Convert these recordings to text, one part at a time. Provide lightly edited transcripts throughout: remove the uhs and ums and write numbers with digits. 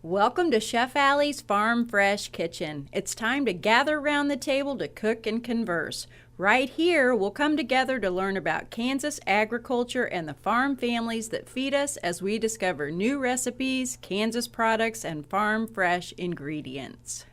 Welcome to Chef Alli's Farm Fresh Kitchen. It's time to gather around the table to cook and converse. Right here, we'll come together to learn about Kansas agriculture and the farm families that feed us as we discover new recipes, Kansas products, and farm fresh ingredients.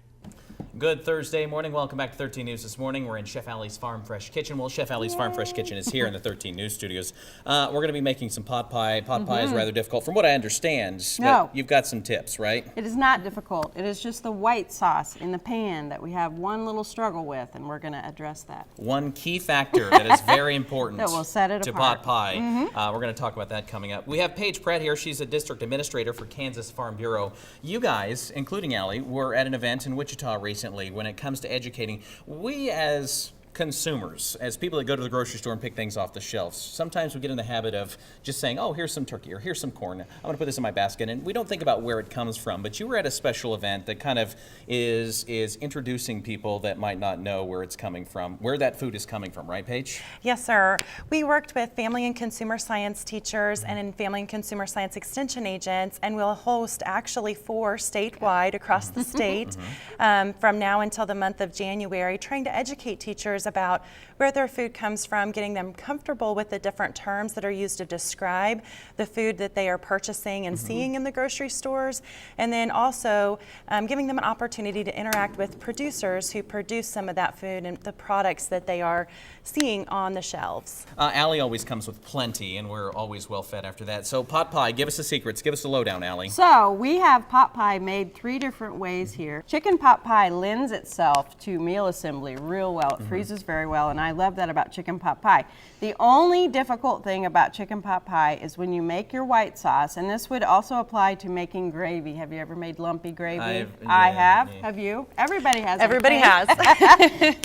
Good Thursday morning. Welcome back to 13 News this morning. We're in Chef Alli's Farm Fresh Kitchen. Well, Chef Alli's Farm Fresh Kitchen is here in the 13 News studios. We're going to be making some pot pie. Pot pie is rather difficult from what I understand. No. But you've got some tips, right? It is not difficult. It is just the white sauce in the pan that we have one little struggle with, and we're going to address that. One key factor that is very important That will set it to apart. pot pie. We're going to talk about that coming up. We have Paige Pratt here. She's a district administrator for Kansas Farm Bureau. You guys, including Alli, were at an event in Wichita recently. When it comes to educating, we as consumers, as people that go to the grocery store and pick things off the shelves, sometimes we get in the habit of just saying, oh, here's some turkey or here's some corn. I'm going to put this in my basket, and we don't think about where it comes from. But you were at a special event that kind of is introducing people that might not know where it's coming from, where that food is coming from, right, Paige? Yes, sir. We worked with family and consumer science teachers and family and consumer science extension agents, and we'll host actually 4 statewide across the state from now until the month of January, trying to educate teachers about where their food comes from, getting them comfortable with the different terms that are used to describe the food that they are purchasing and seeing in the grocery stores, and then also giving them an opportunity to interact with producers who produce some of that food and the products that they are seeing on the shelves. Alli always comes with plenty, and we're always well fed after that. So pot pie, give us the secrets, give us the lowdown, Alli. So we have pot pie made 3 different ways here. Chicken pot pie lends itself to meal assembly real well. It freezes very well, and I love that about chicken pot pie. The only difficult thing about chicken pot pie is when you make your white sauce, and this would also apply to making gravy. Have you ever made lumpy gravy? I have. Yeah. Have you? Everybody has. Everybody has.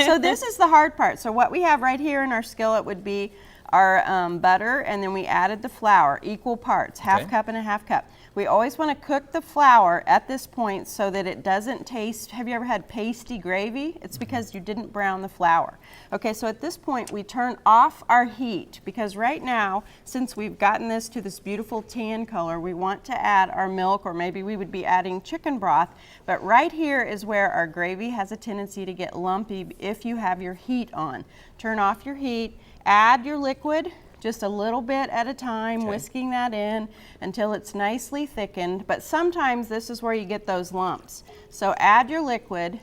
So this is the hard part. So what we have right here in our skillet would be our butter, and then we added the flour, equal parts, half cup and a half cup. We always want to cook the flour at this point so that it doesn't taste, have you ever had pasty gravy? It's because you didn't brown the flour. Okay, so at this point we turn off our heat, because right now, since we've gotten this to this beautiful tan color, we want to add our milk, or maybe we would be adding chicken broth, but right here is where our gravy has a tendency to get lumpy if you have your heat on. Turn off your heat, add your liquid, just a little bit at a time, whisking that in until it's nicely thickened. But sometimes this is where you get those lumps. So add your liquid,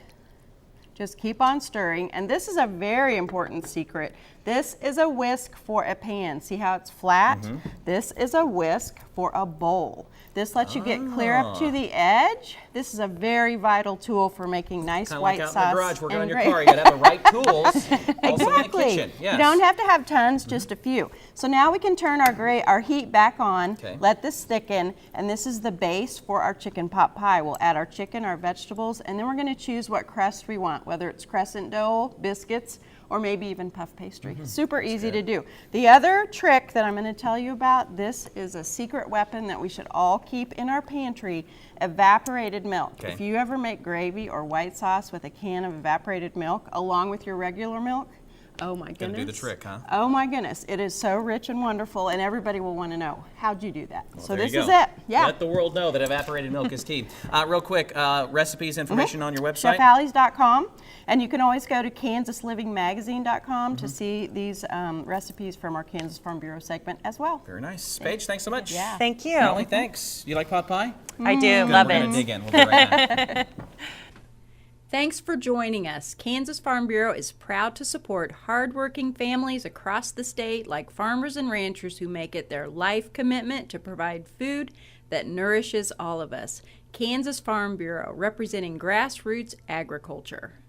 just keep on stirring. And this is a very important secret. This is a whisk for a pan. See how it's flat? This is a whisk for a bowl. This lets you get clear up to the edge. This is a very vital tool for making nice white sauce. Kind of like out in the garage working on your car. You got to have the right tools. Also in the kitchen. Yes. You don't have to have tons, just a few. So now we can turn our heat back on, let this thicken, and this is the base for our chicken pot pie. We'll add our chicken, our vegetables, and then we're going to choose what crust we want, whether it's crescent dough, biscuits, or maybe even puff pastry. Super easy to do. The other trick that I'm going to tell you about, this is a secret weapon that we should all keep in our pantry, evaporated milk. If you ever make gravy or white sauce with a can of evaporated milk along with your regular milk, oh my goodness. Gonna do the trick, huh? Oh my goodness. It is so rich and wonderful, and everybody will want to know, how'd you do that? Well, so this is it. Yeah. Let the world know that evaporated milk is key. Real quick, recipes, information on your website? ChefAlli's.com. And you can always go to KansasLivingMagazine.com to see these recipes from our Kansas Farm Bureau segment as well. Very nice. Paige, thanks so much. Yeah. Thank you. Alli, thanks. You like pot pie? I do. Good. Love We're it. going to dig in. We'll be right back. Thanks for joining us. Kansas Farm Bureau is proud to support hardworking families across the state, like farmers and ranchers who make it their life commitment to provide food that nourishes all of us. Kansas Farm Bureau, representing grassroots agriculture.